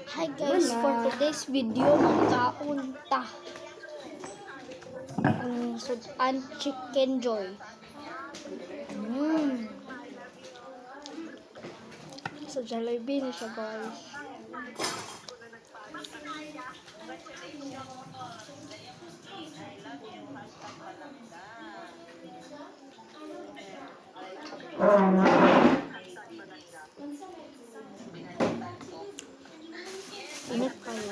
Hi guys, for today's video, magkaunta ang sudan chicken joy. So, Jollibee na siya guys. Init kayo.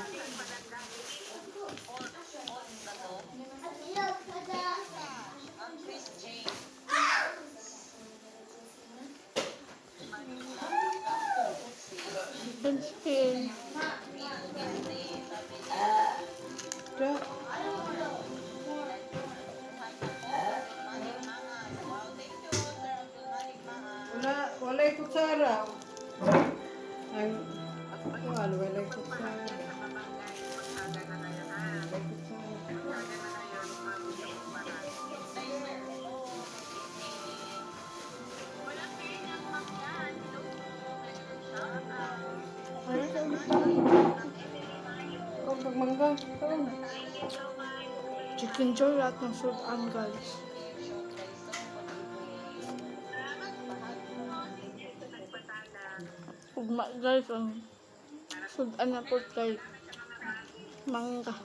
Chicken. Walay kutsara. Ang walay kutsara. Kung pagmangga, Chicken joy lahat ng sudan guys. Ugma guys ang sudan na po kay mangga.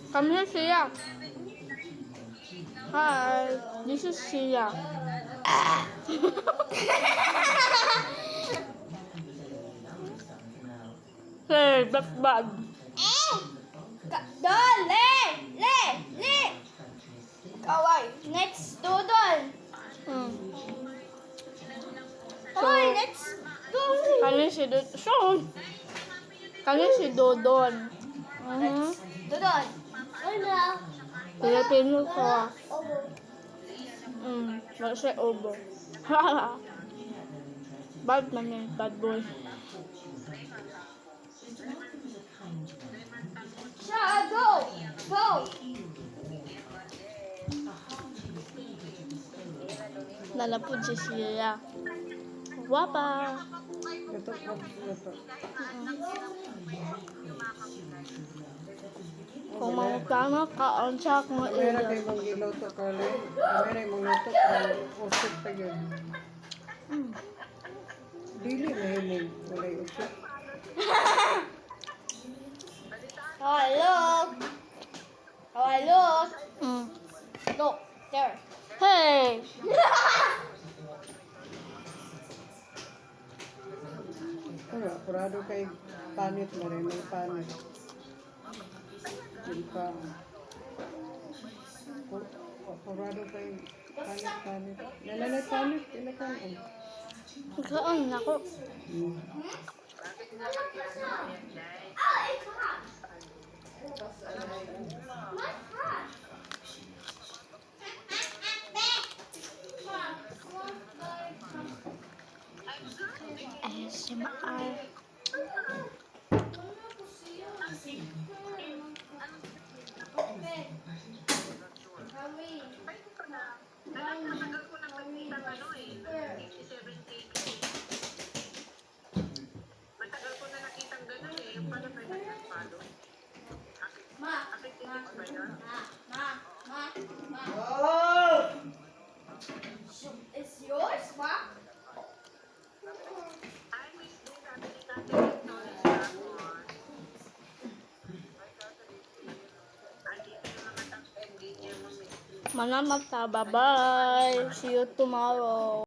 Come here, Sia. Hi, this is Sia. Hey, bad. Dole! Le! Kawai, next Dodol! Kawai, next Dodol! Kani si Dodon. Kani si Dodon. Dodol! Ano? Filipino ko. Obo. Wala siya obo. Bad man yan, bad boy. Siya, go! Go! Lalapod si Sia. Wapa. ito. Kung mamutama ka, on siya kung Kamera ilan. kay mong giloto kali. Kamera mong luto kay usok pa yun. Dili mahilig. Walay usok. Kawai, look! Kawai, look! Look, there. Hey! Ano, apurado kay panit mo rin. May panit. Yung pa. Apurado kay panit. Nalalay panit. Ilakan. Kaon ako. ASMR. It's yours, ma? Mana mata. Bye-bye. See you tomorrow.